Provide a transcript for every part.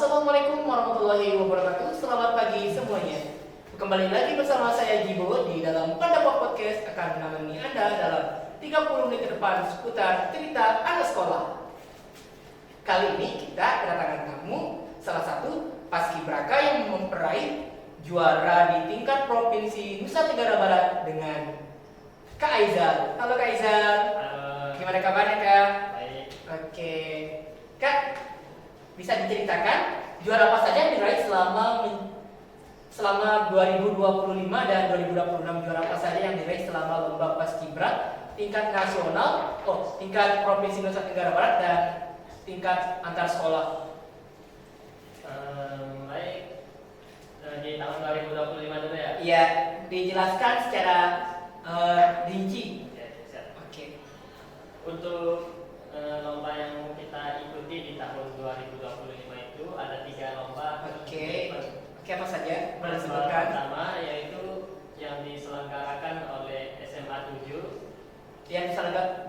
Assalamualaikum warahmatullahi wabarakatuh. Selamat pagi semuanya. Kembali lagi bersama saya Jibo di dalam Pendapat Podcast akan menemani Anda dalam 30 menit ke depan seputar cerita anak sekolah. Kali ini kita kedatangan tamu, salah satu paskibraka yang memperaih juara di tingkat provinsi Nusa Tenggara Barat dengan Kak Aizal. Halo Kak Aizal. Halo. Gimana kabarnya Kak? Baik. Oke, Kak, bisa diceritakan juara apa saja yang diraih selama 2025 dan 2026, juara apa saja yang diraih selama lomba paskibra tingkat nasional, tingkat provinsi Nusa Tenggara Barat dan tingkat antar sekolah? Baik. Di tahun 2025 dulu ya. Iya, dijelaskan secara rinci. Ya, siap. Oke. Untuk lomba yang kita ikuti di tahun 2025 itu ada 3 lomba. Oke, apa saja? Boleh Lomba disebutkan? pertama yaitu yang diselenggarakan oleh SMA 7. Yang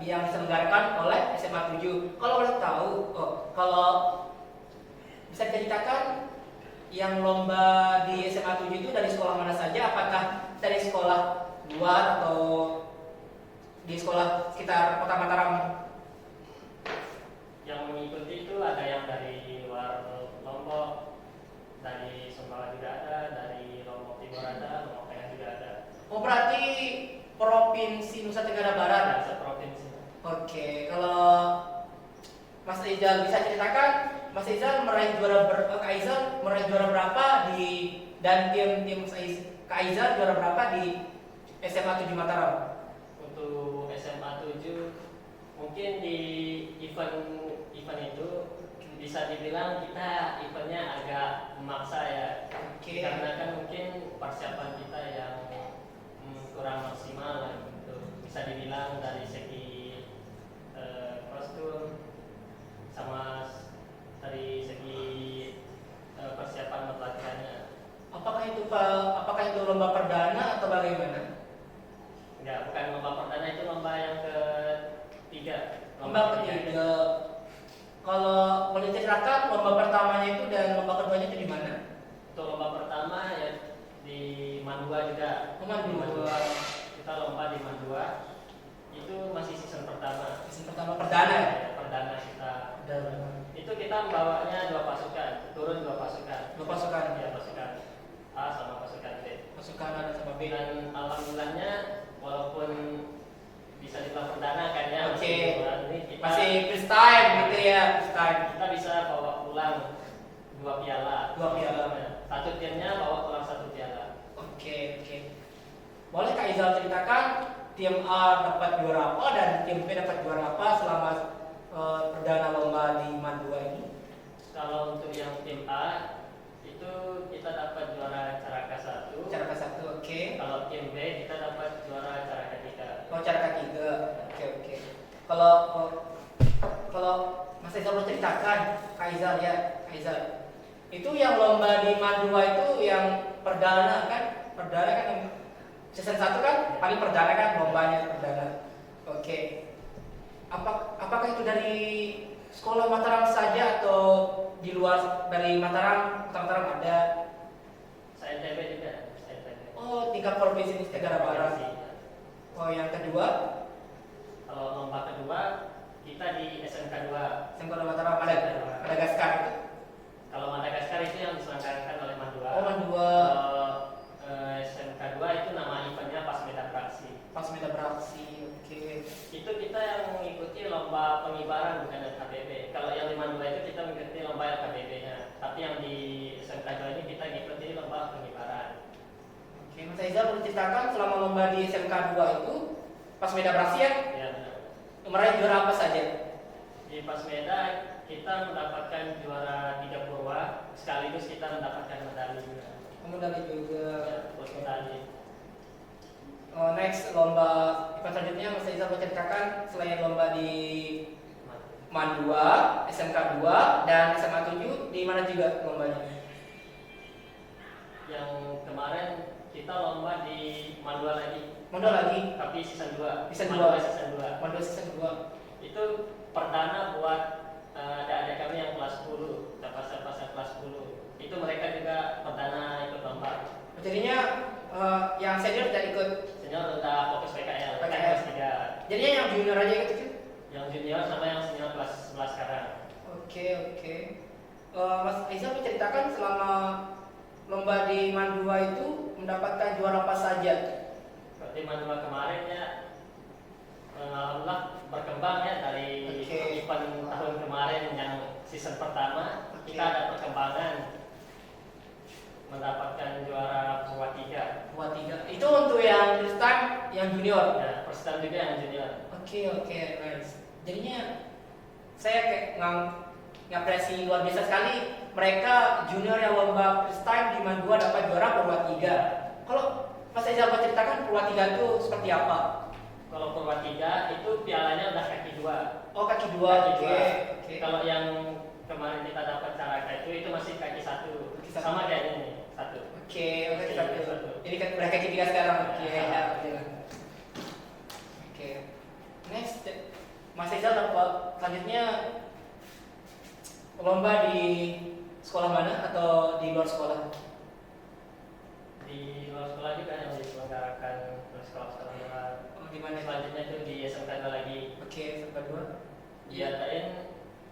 diselenggarakan oleh SMA 7. Kalau boleh tahu, kalau bisa ceritakan yang lomba di SMA 7 itu dari sekolah mana saja? Apakah dari sekolah luar atau di sekolah sekitar Kota Mataram? Yang mengikuti itu ada yang dari luar Lombok, dari Sumbawa juga ada, dari Lombok Timur ada, Lombok Tengah juga ada. Oh, berarti provinsi Nusa Tenggara Barat. Ada seprovinsi. Oke, kalau Mas Rizal bisa ceritakan, Mas Rizal meraih juara berapa di, dan tim Kak Aizal juara berapa di SMA 7 Mataram? Untuk SMA 7 mungkin di event itu bisa dibilang kita eventnya agak memaksa ya. Oke. Karena kan mungkin persiapan kita yang kurang maksimal lah gitu. Bisa dibilang dari segi kostum sama dari segi persiapan pelatihannya. Apakah itu lomba perdana atau bagaimana? Enggak, bukan lomba perdana, itu lomba yang ketiga. Lomba ketiga. Kalau boleh ceritakan lomba pertamanya itu dan lomba keduanya itu di mana? Untuk lomba pertama ya di Mandua juga. Di Mandua. Di Mandua. Kita lomba di Mandua. Itu masih season pertama. Season pertama perdana. Ya, perdana kita. Itu kita membawanya 2 pasukan, turun 2 pasukan. 2 pasukan. Ya, pasukan A sama pasukan B. Pasukan A sama B. Dan alhamdulillahnya walaupun bisa dibilang perdana kan ya. Oke. Masih First time gitu ya, first time. kita bisa bawa pulang 2 piala. 2 piala. Satu timnya bawa pulang 1 piala. Oke. Boleh Kak Izal ceritakan tim A dapat juara apa dan tim B dapat juara apa selama perdana lomba di Mandua ini? Kalau untuk yang tim A itu kita dapat juara caraka 1. Caraka 1, oke. Kalau tim B kita dapat juara caraka 3. Oh, caraka 3. Oke. Kalau Mas Izal mau ceritakan, Kak Izal. Itu yang lomba di Mandua itu yang perdana kan yang season 1 kan paling perdana kan, lombanya perdana. Oke. Apakah itu dari sekolah Mataram saja atau di luar dari Mataram, Kota Mataram ada? Saya NTB juga. Oh, tingkat provinsi Nusa Tenggara Barat. Oh, yang kedua? Kalau lomba kedua kita di SMK 2. SMK Mataram ada Madagaskar itu. Kalau Madagaskar itu yang diselenggarakan oleh Mandua. Oh, Mandua. Kalau SMK 2 itu nama eventnya Pasmeda Praksi. Pasmeda Praksi, oke. Itu kita yang mengikuti lomba pengibaran bukan LKBB. Kalau yang di Mandua itu kita mengikuti lomba LKBB-nya. Tapi yang di SMK 2 ini kita mengikuti lomba pengibaran. Oke, Mas Aizal boleh ceritakan selama lomba di SMK 2 itu Pasmeda Praksi ya? Ya, benar. Meraih juara apa saja? Di Pasmeda kita mendapatkan juara 3 purwa, sekaligus kita mendapatkan medali juga. Medali juga. Ya, plus medali. Next lomba event selanjutnya Mas Aizal boleh ceritakan selain lomba di Mandua, SMK 2 dan SMA 7 di mana juga lombanya? Yang kemarin kita lomba di Mandua lagi. Mandua lagi? Tapi season 2. Mandua season 2. Itu perdana buat adik-adik kami yang kelas 10, pasar kelas 10 yang senior tidak ikut. Senior udah fokus PKL, PKL. kelas 3. Jadinya yang junior aja ikut sih. Yang junior sama yang senior kelas 11 sekarang. Oke. Mas Aizal menceritakan selama lomba di Mandua itu mendapatkan juara apa saja? Berarti Mandua kemarin ya, alhamdulillah berkembang ya dari event tahun kemarin yang season pertama. Kita ada perkembangan mendapatkan juara Purwa 3. Purwa 3. Itu untuk yang first time, yang junior. Ya, first time juga yang junior. Oke, nice. Jadinya saya kayak ngapresiasi luar biasa sekali. Mereka junior yang lomba first time di Mandua dapat juara Purwa 3. Kalau Mas Aizal mau ceritakan Purwa 3 itu seperti apa? Kalau Purwa 3 itu pialanya udah kaki 2. Oh, kaki 2. Oke. Kalau yang kemarin kita dapat caraka itu masih kaki 1. Sama kayak ini, 1. Oke, kaki 1. Jadi kan udah kaki 3 sekarang. Oke. Next, Mas Aizal dapat selanjutnya lomba di sekolah mana atau di luar sekolah? Di luar sekolah juga yang diselenggarakan oleh sekolah-sekolah luar. Di mana? Selanjutnya itu di SMK lagi. Oke, SMK 2. Diadain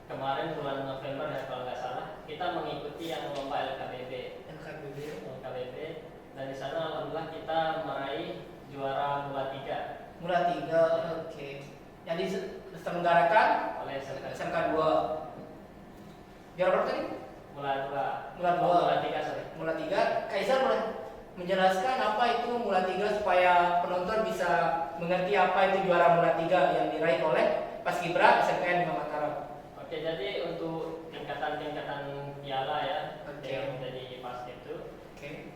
kemarin bulan November ya kalau nggak salah. Kita mengikuti yang lomba LKBB. LKBB. Dan di sana alhamdulillah kita meraih juara Mula 3. Mula 3, oke. Yang diselenggarakan Oleh SMK 2. Juara berapa tadi? Mula 2. Mula 2. Mula 3, sorry. Mula 3. Kaisar boleh menjelaskan apa itu Mula 3 supaya penonton bisa mengerti apa itu juara Mula 3 yang diraih oleh Paskibra SMKN 5 Mataram. Oke, jadi untuk tingkatan-tingkatan piala ya, Oke. yang jadi basket itu Oke.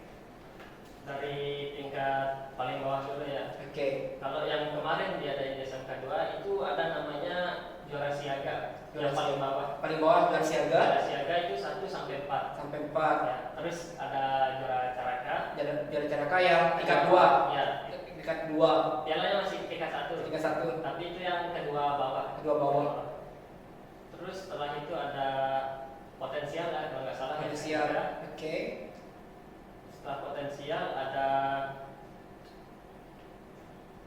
dari tingkat paling bawah dulu ya. Oke. Kalau yang kemarin diadain di SMK 2 itu ada namanya juara siaga, Juara yang paling bawah. Paling bawah juara siaga Juara siaga itu 1 sampai 4. sampai 4. Ya, terus ada juara caraka. Juara caraka yang tingkat 2. Ya, Tingkat 2. pialanya masih tingkat 1. Tingkat 1. Tapi itu yang kedua bawah. Kedua bawah. Terus setelah itu ada potensial lah kalau nggak salah. yang Potensial. ketiga. Oke. Setelah potensial ada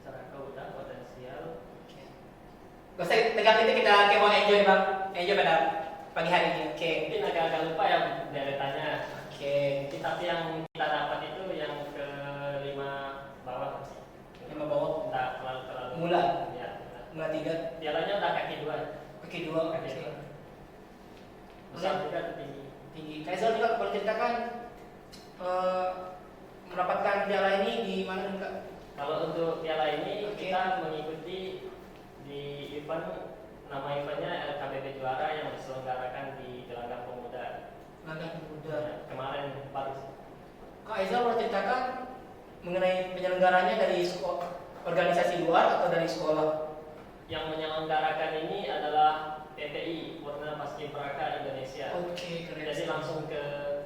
caraka udah potensial. Gak usah tegang itu, kita kayak mau enjoy bang. Enjoy pada pagi hari ini. Oke. Mungkin agak lupa ya deretannya. Oke. Tapi yang kita dapat itu yang ke-5 bawah. 5 bawah. Tidak terlalu. Mula. Ya. Mula 3. Pialanya udah kaki 2. Kaki 2. Kaki 2. Besar juga tinggi. Tinggi. Kaisal juga boleh ceritakan mendapatkan piala ini di mana enggak? Kalau untuk piala ini Oke. kita mengikuti di event, nama eventnya LKBB Juara yang diselenggarakan di Gelanggang Pemuda. Langkah muda. Ya, kemarin baru. Kak Aizal boleh ceritakan mengenai penyelenggaranya dari organisasi luar atau dari sekolah? Yang menyelenggarakan ini adalah PPI, Purna Paskibraka Indonesia. Oke, keren. Jadi langsung ke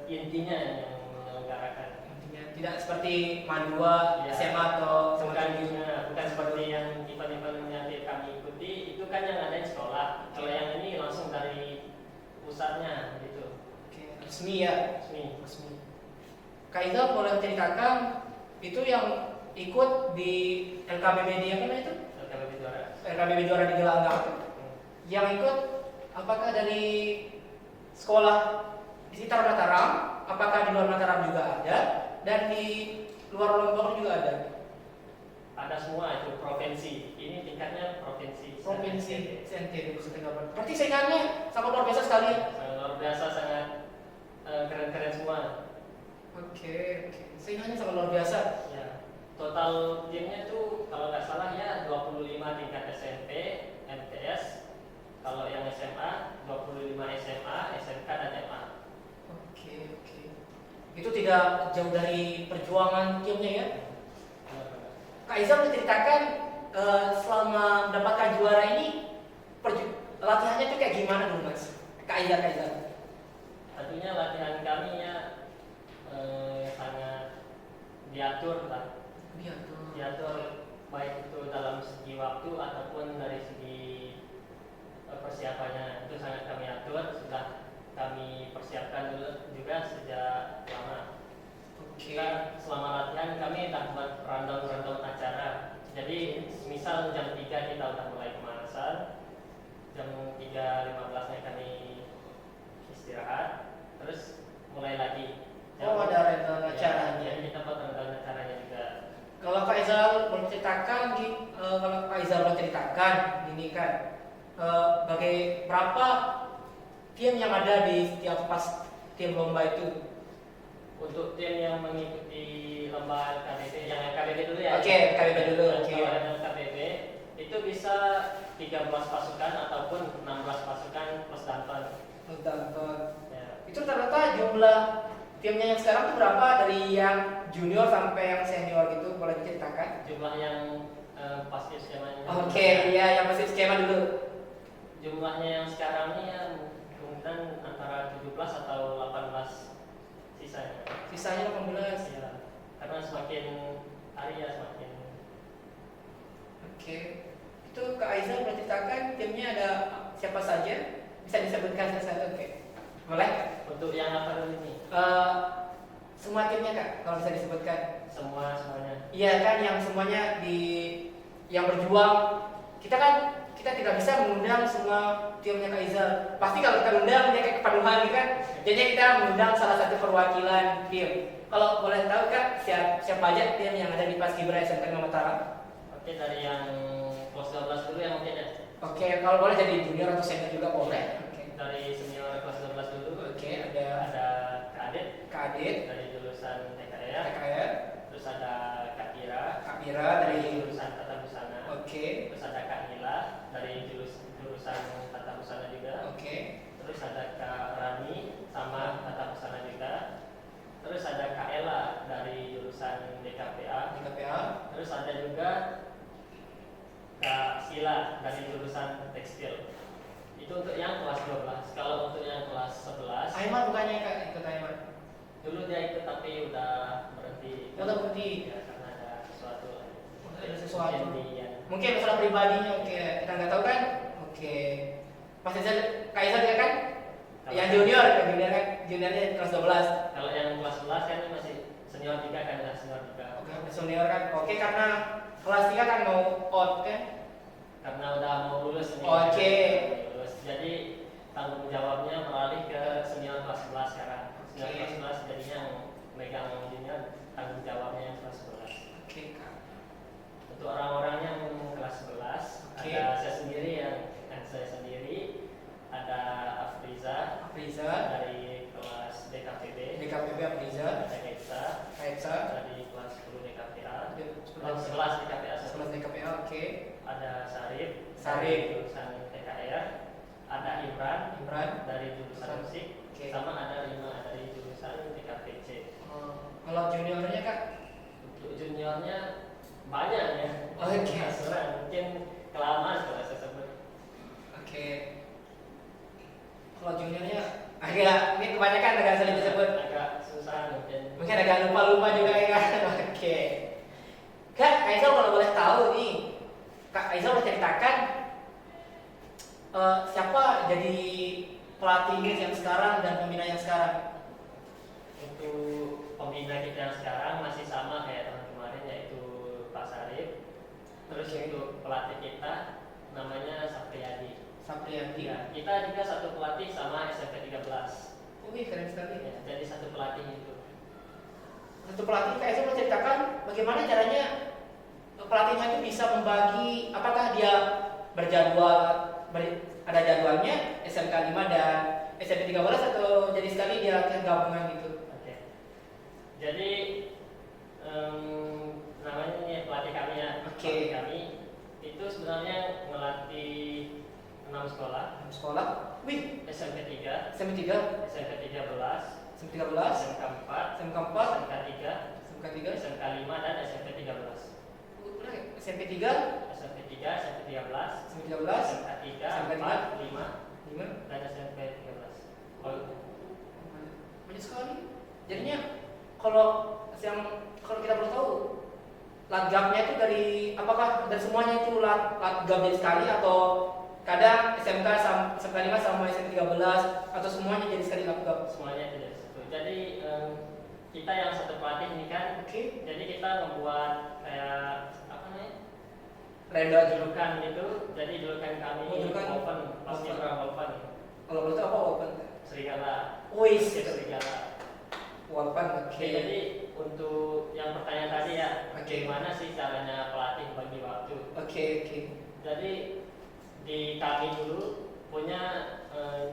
intinya yang menyelenggarakan. Intinya tidak seperti Mandua, Ya. SMA atau Bukan seperti yang event-event yang kami ikuti, itu kan yang ada di sekolah. Kalau yang ini langsung dari pusatnya gitu. Oke, resmi ya. Resmi. Resmi. Kak Aizal boleh ceritakan itu yang ikut di LKBB di apa namanya itu? LKBB Juara. LKBB Juara di Gelanggang. Yang ikut apakah dari sekolah di sekitar Mataram, apakah di luar Mataram juga ada, dan di luar Lombok juga ada? Ada semua itu provinsi. Ini tingkatnya provinsi. Provinsi NTB Nusa Tenggara Barat. Berarti saingannya sangat luar biasa sekali ya? Sangat luar biasa, sangat keren-keren semua. Oke. Saingannya sangat luar biasa. Ya. Total timnya tuh kalau nggak salah ya 25 tingkat SMP, MTS. Kalau yang SMA 25 SMA, SMK dan MA. Oke. Itu tidak jauh dari perjuangan timnya ya? Kak Aizal menceritakan selama mendapatkan juara ini latihannya itu kayak gimana dulu mas? Kak Aizal. Tentunya latihan kami ya sangat diatur lah. Diatur baik itu dalam segi waktu ataupun dari segi persiapannya itu sangat kami atur, sudah kami persiapkan dulu juga sejak lama. Oke. Kita selama latihan kan kami dapat rundown acara. Jadi misal jam 3 kita udah mulai pemanasan, jam 3.15-nya kami istirahat, terus mulai lagi. Oh, ada rundown Ya, acaranya. jadi kita buat rundown acaranya juga. Kalau Kak Izal boleh ceritakan, kalau Kak Izal boleh ceritakan, ini kan berapa tim yang ada di setiap pas tim lomba itu? Untuk tim yang mengikuti lomba KBB, yang KBB dulu ya. Oke, KBB dulu, oke. Kalau yang KBB itu bisa 13 pasukan ataupun 16 pasukan plus danton. Tonton. Ya. Itu rata-rata jumlah timnya yang sekarang tuh berapa, dari yang junior sampai yang senior gitu, boleh diceritakan? Jumlah yang pasti skemanya. Oke, iya, yang pasti skema dulu. Jumlahnya yang sekarang ini ya mungkin antara 17 atau 18 sisanya. Sisanya 18. Ya, karena semakin hari ya semakin. Oke. Itu Kak Aizal boleh ceritakan timnya ada siapa saja? Bisa disebutkan satu-satu, oke? Boleh? Untuk yang apa dulu ini? Semua timnya Kak, kalau bisa disebutkan. Semuanya. Iya kan, yang semuanya yang berjuang. Kita tidak bisa mengundang semua timnya Kak Izal. Pasti kalau kita undang dia kayak kepaduan gitu kan. Jadi kita mengundang salah satu perwakilan tim. Kalau boleh tahu Kak, siapa aja tim yang ada di Paskibra SMK 5 Mataram? Oke, dari yang kelas 12 dulu ya mungkin ya. Oke, kalau boleh jadi junior atau senior juga boleh. Oke. Dari senior kelas 12 dulu. Oke, ada Kak Adit Kak Adit, dari jurusan TKR. TKR, Terus ada Kak Kira Kak Mira dari dari. jurusan Tata Busana. Oke, Terus ada Kak Nila dari jurusan Tata Busana juga. oke, Terus ada Kak Rani sama Tata Busana juga. Terus ada Kak Ella dari jurusan DKPA. di KPA. Terus ada juga Kak Sila dari jurusan Tekstil. Itu untuk yang kelas 12. Kalau untuk yang kelas 11, Aiman bukannya Kak ikut Aiman? dulu dia ikut tapi udah berhenti. Udah berhenti. Ya, karena ada sesuatu. Ada sesuatu. Mungkin Mungkin masalah pribadinya, oke. Kita nggak tahu kan? Oke. Pas Kak Izal dia kan? Yang junior kan? Juniornya kelas 12. Kalau yang kelas 11 kan ini masih senior 3 kan, udah senior 3. Oke, senior kan? Oke, karena kelas 3 kan mau out kan? Karena udah mau lulus nih. Oke. Lulus. Jadi tanggung jawabnya beralih ke senior kelas 11 sekarang. Senior Oke. kelas 11 jadinya yang megang junior, tanggung jawabnya yang kelas 11. Oke, Kak. Untuk orang-orang yang kelas 11, Oke. ada saya sendiri, ada Afriza Afriza, dari kelas DKPB, DKPB Afriza, ada Ketsa Kaitsa, dari kelas 10 DKPA, kelas 11 DKPA, 11 DKPA, oke. ada Sarif Sarif. dari jurusan TKR, ada Imran Imran. dari jurusan musik, Oke. sama ada Rima dari jurusan DKPC. Kalau juniornya Kak? Untuk juniornya banyak ya. Oke. Mungkin kelamaan kalau saya sebut. Oke. Kalau juniornya agak, ini kebanyakan agak sulit disebut. Agak susah mungkin. Mungkin agak lupa-lupa juga ya kan? Oke. Kak Aizal kalau boleh tahu nih, Kak Aizal boleh ceritakan siapa jadi pelatih yang sekarang dan pembina yang sekarang? Untuk pembina kita yang sekarang masih sama kayak tahun kemarin, yaitu Pak Sarif. Terus Oke. untuk pelatih kita namanya Sapriyadi. Sapriyadi. Ya, kita juga satu pelatih sama SMP 13. Wih, keren sekali. Ya, jadi satu pelatih itu. Satu pelatih Kak Aizal boleh ceritakan bagaimana caranya pelatihnya itu bisa membagi, apakah dia ada jadwalnya SMK 5 dan SMP 13 atau jadi sekali dia latihan gabungan gitu? Oke. Jadi namanya ini pelatih kami ya. Oke. Pelatih kami itu sebenarnya melatih 6 sekolah. Sekolah? Wih, SMP 3, SMP 3, SMP 13, SMP 13, SMK 4, SMK 4, SMK 3, SMK 3, SMK 5 dan SMP 13. SMP 3, SMP 3, SMP 13, SMP 13, SMK 3, SMK 4, 5 5, dan SMP 13. Oh, banyak sekali. Jadinya kalau kita perlu tahu latgabnya itu dari, apakah dari semuanya itu latgab jadi sekali atau kadang SMK 5 sama SMP 13 atau semuanya jadi sekali latgab? semuanya tidak satu. Jadi kita kita yang satu pelatih ini kan, Oke. jadi kita membuat kayak apa namanya? Renda Julukan gitu. Jadi julukan kami Oh, julukan. Wolfen, pasti Wolfen. orang Wolfen. Kalau itu apa open? Serigala. Wih, Serigala. open. Oke, Oke. jadi untuk yang pertanyaan tadi ya, Oke. gimana sih caranya pelatih bagi waktu? Oke. Jadi di kami dulu punya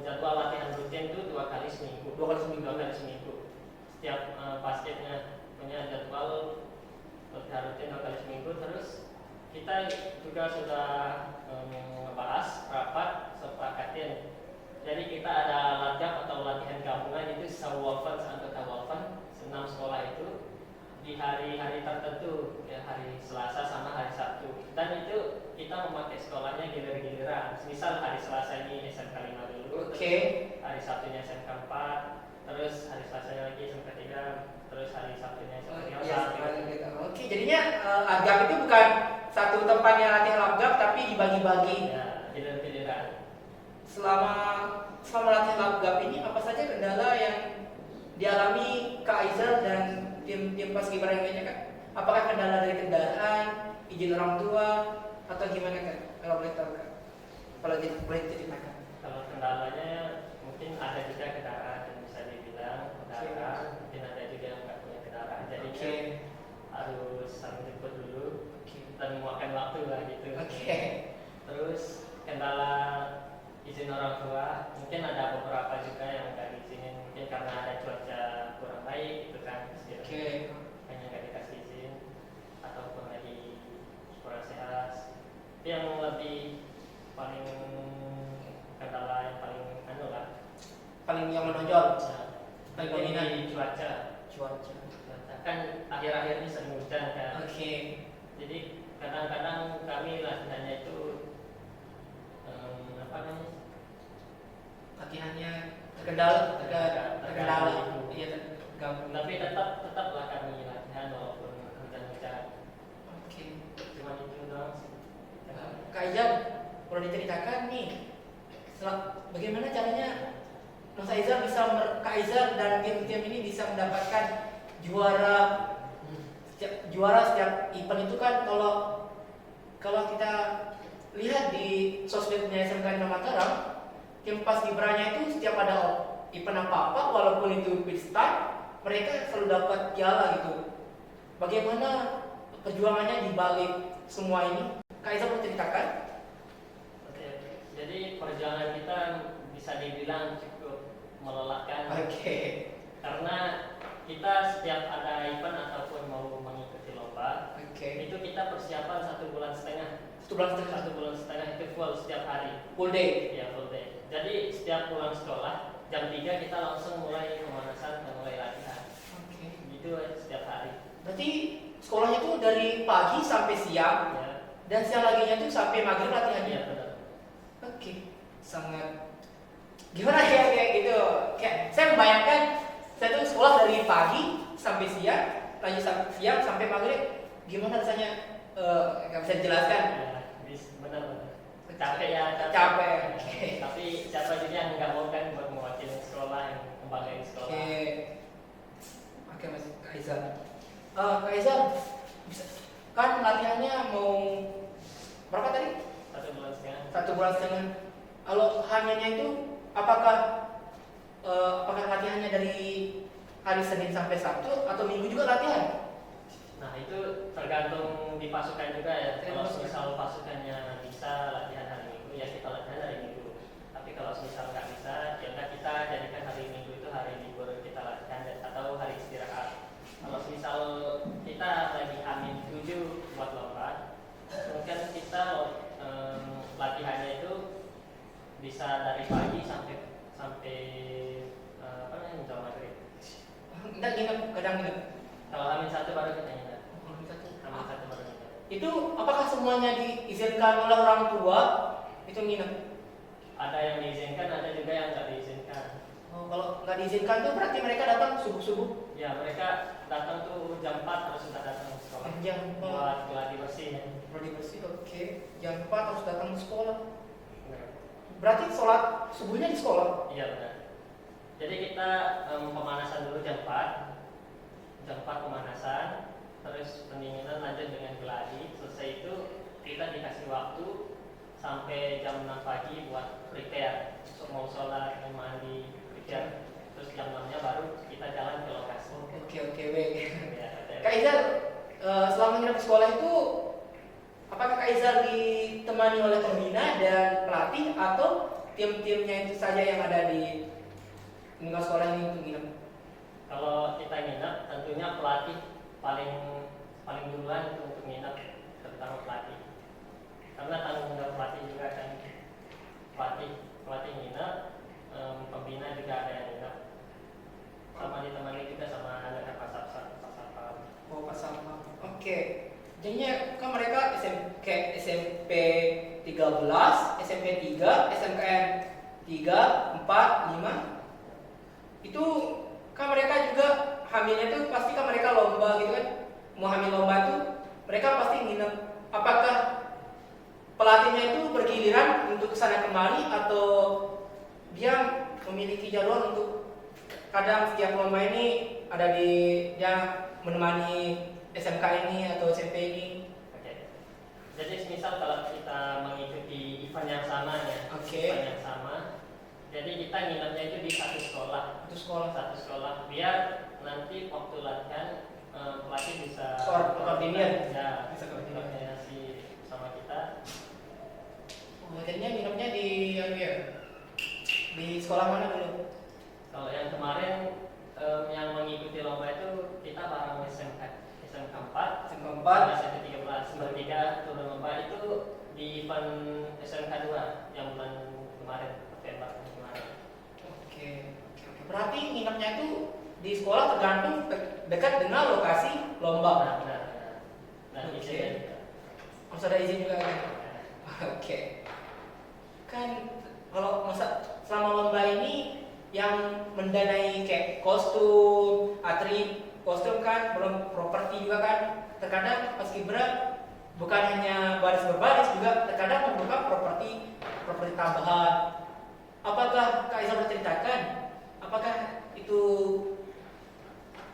jadwal latihan rutin itu 2 kali seminggu. 2 kali seminggu. 2 kali seminggu. Setiap basketnya punya jadwal latihan rutin 2 kali seminggu. Terus kita juga sudah membahas rapat sepakatin. Jadi kita ada latihan atau latihan gabungan itu sewolfen anggota wolfen 6 sekolah itu di hari-hari tertentu, ya hari Selasa sama hari Sabtu. Dan itu kita memakai sekolahnya giliran-giliran. Misal hari Selasa ini SMK 5 dulu, Oke. terus hari Sabtunya SMK 4, terus hari Selasanya lagi SMK 3, terus hari Sabtunya SMK 3. Iya, gitu. Oke, jadinya Agap itu bukan satu tempatnya latihan Agap tapi dibagi-bagi. Ya, giliran-giliran. Selama latihan Agap ini apa saja kendala yang dialami Kak Aizal dan tim Paskibra yang lainnya, Kak? Apakah kendala dari kendaraan, izin orang tua, atau gimana, Kak? Kalau boleh tahu, Kak. Kalau boleh diceritakan. Kalau kendalanya mungkin ada juga kendaraan yang bisa dibilang kendaraan, mungkin ada juga yang nggak punya kendaraan. Jadi Oke. harus saling jemput dulu Oke. dan memakan waktu lah gitu. Oke. Terus kendala izin orang tua, mungkin ada beberapa juga yang nggak diizinin, mungkin karena ada cuaca kurang baik gitu kan, Oke. hanya nggak dikasih izin ataupun lagi kurang sehat. Itu yang lebih paling kendala yang paling anu lah. Paling yang menonjol. Nah, Paling mungkin dominan. di cuaca. Cuaca. Kan akhir-akhir ini sering hujan kan. Oke. Jadi kadang-kadang kami latihannya itu apa namanya? Latihannya terkendala. Terkendala. Iya, terganggu. Tapi tetaplah kami latihan walaupun hujan-hujan. Oke. Cuma itu doang sih. Kak Aizal, boleh diceritakan nih, bagaimana caranya Mas Aizal bisa Kak Aizal dan tim-tim ini bisa mendapatkan juara setiap event itu kan kalau kita lihat di sosmednya SMK 5 Mataram, tim Paskibranya itu setiap ada event apa-apa walaupun itu freestyle, mereka selalu dapat piala gitu. Bagaimana perjuangannya di balik semua ini? Kak Aizal mau ceritakan? Oke. Jadi perjalanan kita bisa dibilang cukup melelahkan. Oke. Karena kita setiap ada event ataupun mau mengikuti lomba, Oke. itu kita persiapan 1,5 bulan. 1 bulan setengah. 1,5 bulan itu full setiap hari. Full day. Ya, full day. Jadi setiap pulang sekolah jam 3 kita langsung mulai pemanasan dan mulai latihan. Oke. Gitu setiap hari. Berarti sekolahnya tuh dari pagi sampai siang Ya, dan siang laginya tuh sampai maghrib latihannya. iya benar. Oke. Sangat gimana ya kayak gitu. Kayak saya membayangkan saya tuh sekolah dari pagi sampai siang, lanjut sampai siang sampai maghrib. Gimana rasanya? Nggak bisa dijelaskan. Ya, benar. Capek ya, Capek. Oke. Tapi siapa juga yang nggak mau kan buat mewakili sekolah, yang membanggain sekolah. Oke Mas Kak Aizal. Kak Aizal, kan latihannya mau berapa tadi? 1,5 bulan. 1 bulan setengah. Kalau hamilnya itu apakah latihannya dari hari Senin sampai Sabtu atau Minggu juga latihan? Nah itu tergantung di pasukan juga ya. Kalau Tergantung misal pasukannya bisa latihan hari Minggu, ya kita latihan hari Minggu. Tapi kalau misal nggak bisa, ya udah kita jadikan hari Minggu itu hari libur kita latihan atau hari istirahat. Kalau misal kita lagi Amin 7 buat lomba, mungkin kita latihannya itu bisa dari pagi sampai apa namanya jam maghrib. Enggak nginep, kadang nginep. Kalau Amin 1 baru kita nginep. Amin Amin 1 baru nginep. Itu apakah semuanya diizinkan oleh orang tua itu nginep? Ada yang diizinkan, ada juga yang nggak diizinkan. Kalau nggak diizinkan tuh berarti mereka datang subuh-subuh. Ya mereka datang tuh jam 4 harus sudah datang ke sekolah Jam 4 buat gladi bersih. gladi bersih. Oke. Jam 4 harus datang ke sekolah. Benar. Berarti sholat subuhnya di sekolah. Iya benar. Jadi kita pemanasan dulu jam 4. jam 4 pemanasan, terus pendinginan lanjut dengan geladi. Selesai itu kita dikasih waktu sampai jam 6 pagi buat prepare, mau sholat, mau mandi, prepare. Terus jam 6-nya baru kita jalan ke lokasi. Oke, baik. Ya, Kak Izal, selama nginep di sekolah itu, apakah Kak Izal ditemani oleh pembina dan pelatih atau tim-timnya itu saja yang ada di lingkungan sekolah ini untuk nginep? Kalau kita nginep, tentunya pelatih paling duluan untuk nginep, terutama pelatih. Karena tanggung jawab pelatih juga kan, pelatih nginep, pembina juga ada yang nginep. Sama ditemani juga sama ada pasar. Oh, pas sama. Oke. Jadinya kan mereka SMP 13, SMP 3, SMKN 3, 4, 5. Itu kan mereka juga hamilnya itu pasti kan mereka lomba gitu kan. Mau hamil lomba itu mereka pasti nginep. Apakah pelatihnya itu bergiliran untuk kesana kemari atau dia memiliki jadwal untuk kadang setiap lomba ini ada dia menemani SMK ini atau SMP ini? Oke. Jadi misal kalau kita mengikuti event yang sama ya, Oke. event yang sama, jadi kita nginepnya itu di satu sekolah, biar nanti waktu latihan pelatih bisa koordinir. ya, Bisa koordinir. koordinasi sama kita. Jadinya nginepnya di di sekolah mana dulu? Kalau yang kemarin yang mengikuti lomba itu kita bareng SMK 4 SMK 4. SMP 13 bertiga turun lomba itu di event SMK 2 yang bulan kemarin November kemarin. Oke. Berarti nginepnya itu di sekolah tergantung dekat dengan lokasi lomba. Benar. Dan Oke. izinnya juga. Harus ada izin juga kan? Oke. Kan kalau masa selama lomba ini yang mendanai kayak kostum, kostum kan, belum properti juga kan. Terkadang paskibra bukan hanya baris berbaris, juga terkadang membuka properti tambahan. Apakah Kak Isa berceritakan? Apakah itu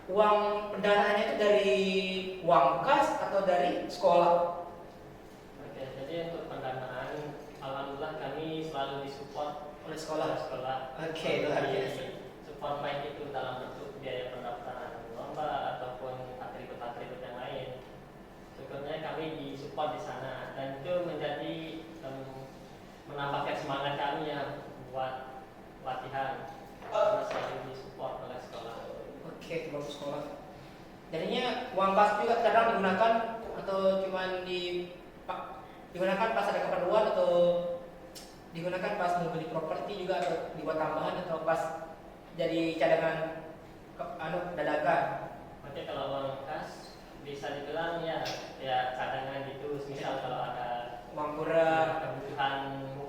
uang pendanaannya itu dari uang kas atau dari sekolah? Oke, jadi untuk pendanaan alhamdulillah kami selalu disupport Oleh sekolah. Oke, luar biasa. Support baik itu dalam bentuk biaya pendaftaran lomba ataupun atribut-atribut yang lain. Syukurnya kami disupport di sana dan itu menjadi menambahkan semangat kami ya buat latihan. Karena selalu disupport oleh sekolah. Oke, bagus sekolah. Jadinya uang kas juga kadang digunakan atau cuman digunakan pas ada keperluan atau digunakan pas mau beli properti juga atau dibuat tambahan atau pas jadi cadangan dadakan. Oke, kalau uang kas bisa dibilang ya cadangan gitu. Misal kalau ada Uang kurang.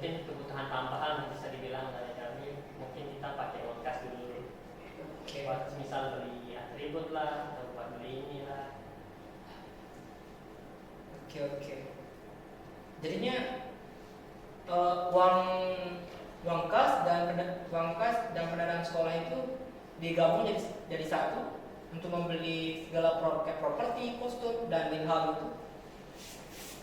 kebutuhan tambahan bisa dibilang dari kami, mungkin kita pakai uang kas dulu. Oke. Buat misal beli atribut lah atau buat beli ini lah. Oke. Jadinya uang kas dan pendanaan sekolah itu digabung jadi satu untuk membeli segala properti, kostum dan lain hal itu.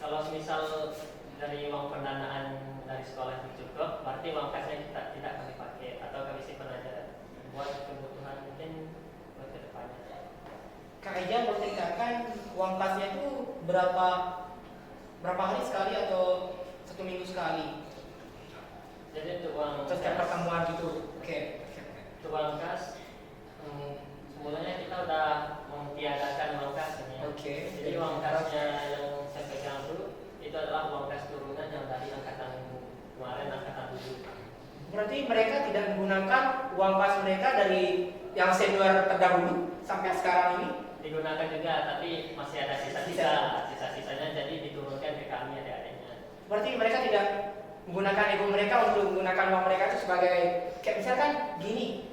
Kalau misal dari uang pendanaan dari sekolah itu cukup, berarti uang kasnya kita tidak kami pakai atau kami simpan aja buat kebutuhan mungkin buat kedepannya. Kak Eja boleh ceritakan uang kasnya itu berapa hari sekali atau 1 minggu sekali? Jadi untuk uang Terus kayak pertemuan gitu. Oke. untuk uang kas, semulanya kita udah mentiadakan uang kas ini ya. Oke. Jadi uang kasnya yang saya pegang dulu itu adalah uang kas turunan yang dari angkatan kemarin, angkatan 7. Berarti mereka tidak menggunakan uang kas mereka dari yang senior terdahulu sampai sekarang ini? Digunakan juga, tapi masih ada sisa-sisanya jadi diturunkan ke kami adik-adiknya. Berarti mereka tidak menggunakan ego mereka untuk menggunakan uang mereka itu sebagai kayak misalkan gini.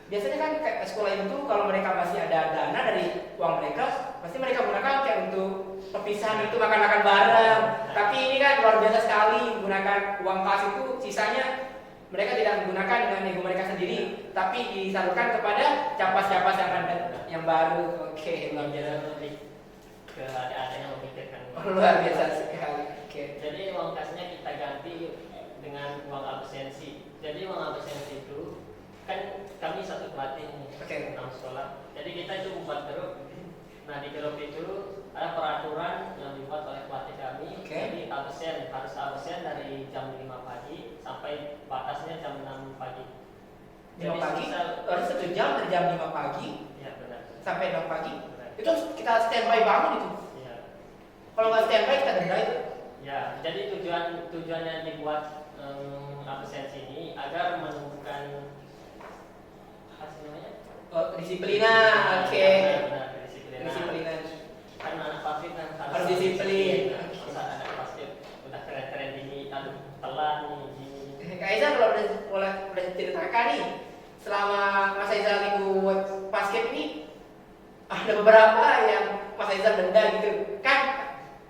Biasanya kan kayak sekolah itu kalau mereka masih ada dana dari uang mereka, pasti mereka gunakan kayak untuk perpisahan itu makan-makan bareng. Tapi ini kan luar biasa sekali menggunakan uang kas itu, sisanya mereka tidak menggunakan dengan ego mereka sendiri, tapi disalurkan kepada capas-capas yang baru. Oke, luar Jadi biasa. lebih ke adik-adiknya memikirkan. Luar biasa sekali. Oke. Jadi uang kasnya kita ganti dengan uang absensi. Jadi uang absensi itu kan kami satu pelatih nih, Oke. 6 sekolah. Jadi kita itu membuat grup. Nah di grup itu ada peraturan yang dibuat oleh pelatih kami. Oke. Jadi harus absen dari jam 5 pagi sampai batasnya jam 6 pagi. 5 pagi? semisal- Harus 1 jam dari jam 5 pagi Ya benar. sampai 6 pagi. Benar. Itu kita standby bangun itu. Ya. Kalau nggak standby kita denda itu. Ya, jadi tujuannya dibuat absensi ini agar menumbuhkan apa sih namanya? Oh, disiplina. Oke. Ya, benar, disiplin. Disiplina. Kan anak pabrik kan Harus disiplin. Masa anak pabrik udah keren-keren gini, aduh telat nih gini. Kak Iza kalau boleh ceritakan nih, selama Mas Iza ikut basket ini ada beberapa yang Mas Iza denda gitu kan.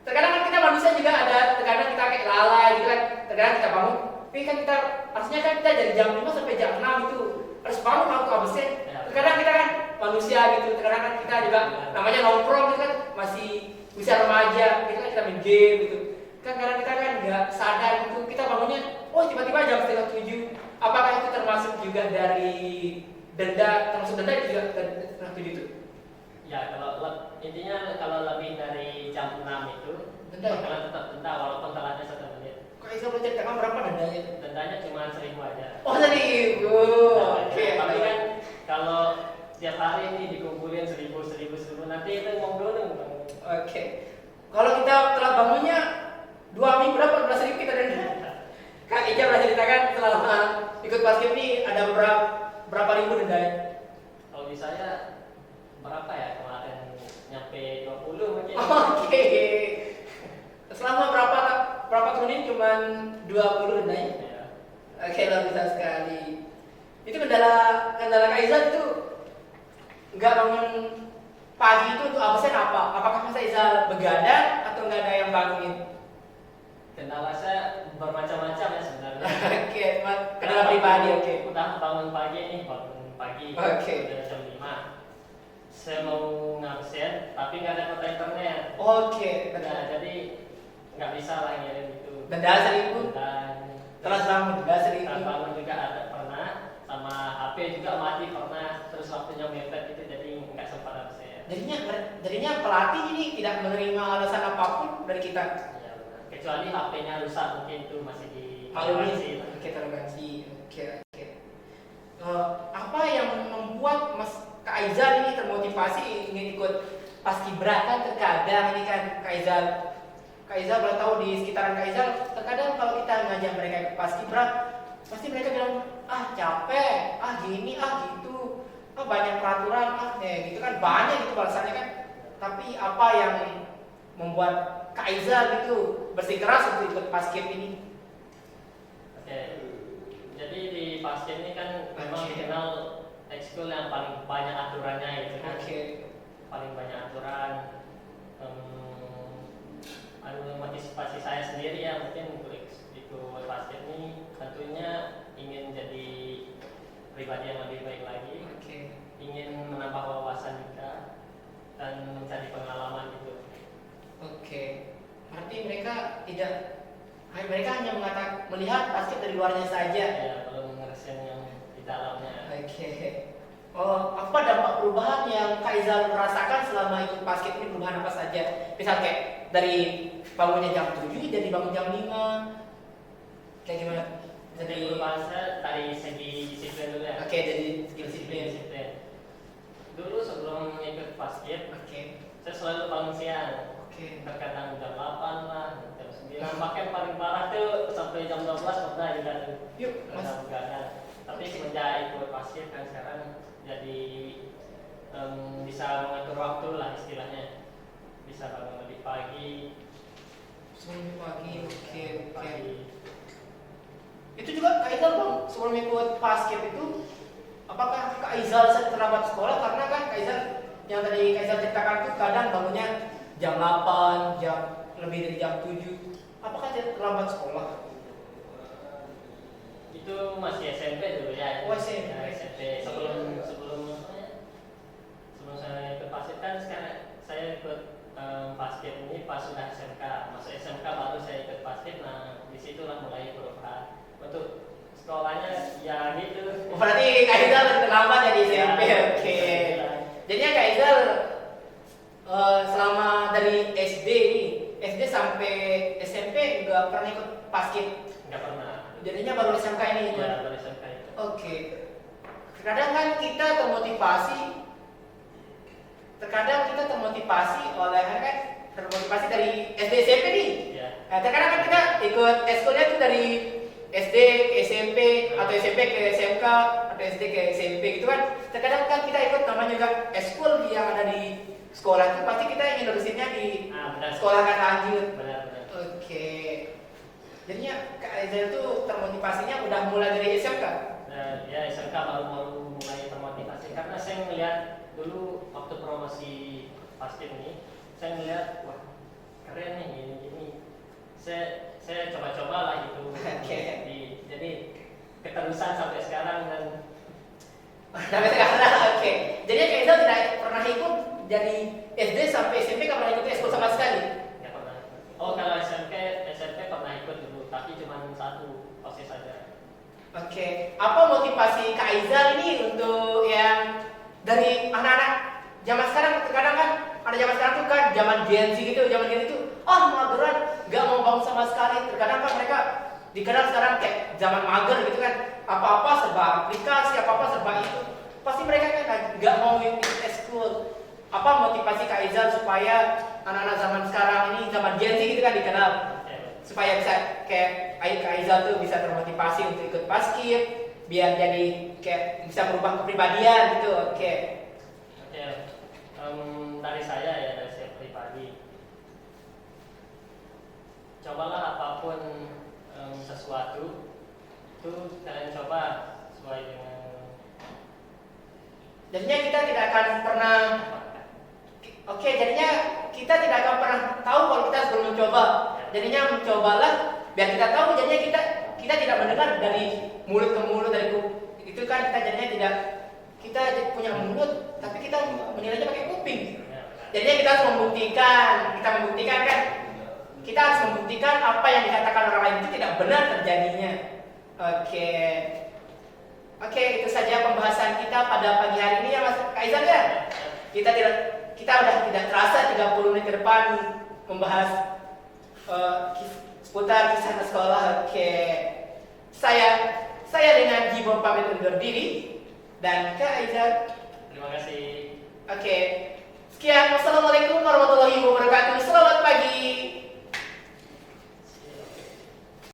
Terkadang kan kita manusia juga ada, terkadang kita kayak lalai gitu kan, terkadang kita bangun, tapi kan kita harusnya kan kita dari jam 5 sampai jam 6 itu harus bangun waktu absen. Terkadang kita kan manusia gitu, terkadang kan kita juga namanya nongkrong gitu kan, masih usia remaja, gitu kan kita main game gitu. Kan kadang kita kan nggak sadar gitu, kita bangunnya, oh tiba-tiba jam setengah 7. Apakah itu termasuk juga dari denda, termasuk denda juga setengah 7 itu? Ya, intinya kalau lebih dari jam 6 itu Denda ya? bakalan tetap denda walaupun telatnya 1 menit. Kak Iza boleh ceritakan berapa dendanya? Dendanya cuma 1.000 aja. Oh tadi, oke. Tapi kan kalau tiap hari ini dikumpulin 1.000 nanti itu mau dulu. Oke. Kalau kita telat bangunnya 2 minggu berapa? 12.000 kita denda. Kak Iza pernah ceritakan selama ikut basket ini ada berapa ribu dendanya? Kalau di saya berapa ya kemarin nyampe 20 mungkin. Oke. Selama berapa tahun ini cuman 20 dendanya? Ya. Oke, luar biasa sekali. Itu kendala Kak Iza itu nggak bangun pagi itu untuk absen apa? Apakah Mas Iza begadang atau nggak ada yang bangunin? Kendala saya bermacam-macam ya sebenarnya. Oke, kendala pribadi. Oke. Udah bangun pagi nih, bangun pagi. Oke. Udah jam 5. Saya mau ngabsen tapi nggak ada kota internet. Oke, Nah, benar. jadi nggak bisa lah ngirim itu. Denda 1.000. Dan Telat bangun denda 1.000. saat bangun juga ada pernah, sama HP juga mati pernah, terus waktunya mepet itu jadi nggak sempat absen. Jadinya pelatih ini tidak menerima alasan apapun dari kita. Ya, benar. Kecuali HP-nya rusak mungkin itu masih di Maklumi. Oke, toleransi. Oke. Apa yang membuat Mas Kak Aizal ini termotivasi ingin ikut paskibra? Kan terkadang ini kan Kak Aizal boleh tahu di sekitaran Kak Aizal, terkadang kalau kita ngajak mereka ikut paskibra, pasti mereka bilang capek, gini, gitu, banyak peraturan, gitu kan, banyak gitu balasannya kan. Tapi apa yang membuat Kak Aizal gitu bersikeras untuk ikut basket ini? Oke. Jadi di basket ini kan memang Oke. dikenal ekskul yang paling banyak aturannya gitu kan. Oke. Paling banyak aturan. Motivasi saya sendiri ya mungkin untuk ikut basket ini tentunya ingin jadi pribadi yang lebih baik lagi, Oke. ingin menambah wawasan juga dan mencari pengalaman gitu. Oke. Berarti mereka hanya melihat basket dari luarnya saja. Ya belum ngerasain yang di dalamnya. Oke. Oh, apa dampak perubahan yang Kak Izal rasakan selama ikut basket ini, perubahan apa saja? Misal kayak dari bangunnya jam 7 jadi bangun jam 5. Kayak gimana? Jadi perubahan saya dari segi disiplin dulu ya. Oke, jadi skill disiplin. Disiplin. Dulu sebelum ikut basket, Oke. saya selalu bangun siang. Oke. Terkadang jam 8 lah, jam 9. Bahkan paling parah tuh sampai jam 12 pernah juga tuh. Yuk, Mas. Karena begadang. Tapi semenjak ikut basket kan sekarang jadi bisa mengatur waktu lah istilahnya. Bisa bangun lebih pagi. Sebelum pagi. Oke. Pagi. Itu juga Kak Izal bang, sebelum ikut basket itu, apakah Kak Izal sering terlambat sekolah? Karena kan Kak Izal yang tadi Kak Izal ceritakan itu kadang bangunnya jam 8, lebih dari jam 7. Apakah dia terlambat sekolah? Itu masih SMP dulu ya. Oh, SMP. Ya, SMP sebelum saya Berarti Kak Izal terlambat jadi SMP. Oke. Jadinya Kak Izal selama dari SD nih, SD sampai SMP nggak pernah ikut basket. Nggak pernah. Jadinya baru SMK ini. Ya, baru SMK itu. Oke. Terkadang kan kita termotivasi oleh kan termotivasi dari SD SMP nih. Ya. Nah, terkadang kan kita ikut eskulnya itu dari SD ke SMP atau SMP ke SMK atau SD ke SMP gitu kan. Terkadang kan kita ikut namanya juga eskul yang ada di sekolah itu pasti kita ingin nerusinnya di sekolah kan lanjut. Benar. Oke. Jadinya Kak Aizal itu termotivasinya udah mulai dari SMK. Ya SMK baru mulai termotivasi karena saya melihat dulu waktu promosi basket ini, saya melihat wah keren nih gini. Saya coba-coba lah itu. Jadi keterusan sampai sekarang dan Sampai sekarang, oke. Jadi Kak Aizal tidak pernah ikut dari SD sampai SMP nggak pernah ikut eskul sama sekali. nggak pernah. Oh kalau SMP pernah ikut dulu, tapi cuma satu OSIS saja. Oke. Apa motivasi Kak Aizal ini untuk yang dari anak-anak zaman sekarang? Terkadang kan ada zaman sekarang tuh kan zaman Gen Z gitu, mageran, nggak mau bangun sama sekali. Terkadang kan mereka dikenal sekarang kayak zaman mager gitu kan, apa-apa serba aplikasi, apa-apa serba itu. Pasti mereka kan nggak mau ikut eskul. Apa motivasi Kak Aizal supaya anak-anak zaman sekarang ini zaman Gen Z gitu kan dikenal, supaya bisa kayak Kak Aizal tuh bisa termotivasi untuk ikut basket, biar jadi kayak bisa merubah kepribadian gitu. Oke. Dari saya pribadi, cobalah apapun sesuatu itu kalian coba sesuai dengan. Jadinya kita tidak akan pernah jadinya kita tidak akan pernah tahu kalau kita sebelum mencoba. Jadinya mencobalah biar kita tahu. Jadinya kita tidak mendengar dari mulut ke mulut itu kan kita punya mulut tapi kita menilainya pakai kuping. Jadinya kita harus membuktikan kan. Kita harus membuktikan apa yang dikatakan orang lain itu tidak benar terjadinya. Oke, itu saja pembahasan kita pada pagi hari ini ya Mas Kaizal ya. Kita udah tidak terasa 30 menit ke depan membahas seputar kisah sekolah. Oke. Saya dengan Jibo pamit undur diri dan Kak Aizal. Terima kasih. Oke. Sekian, wassalamualaikum.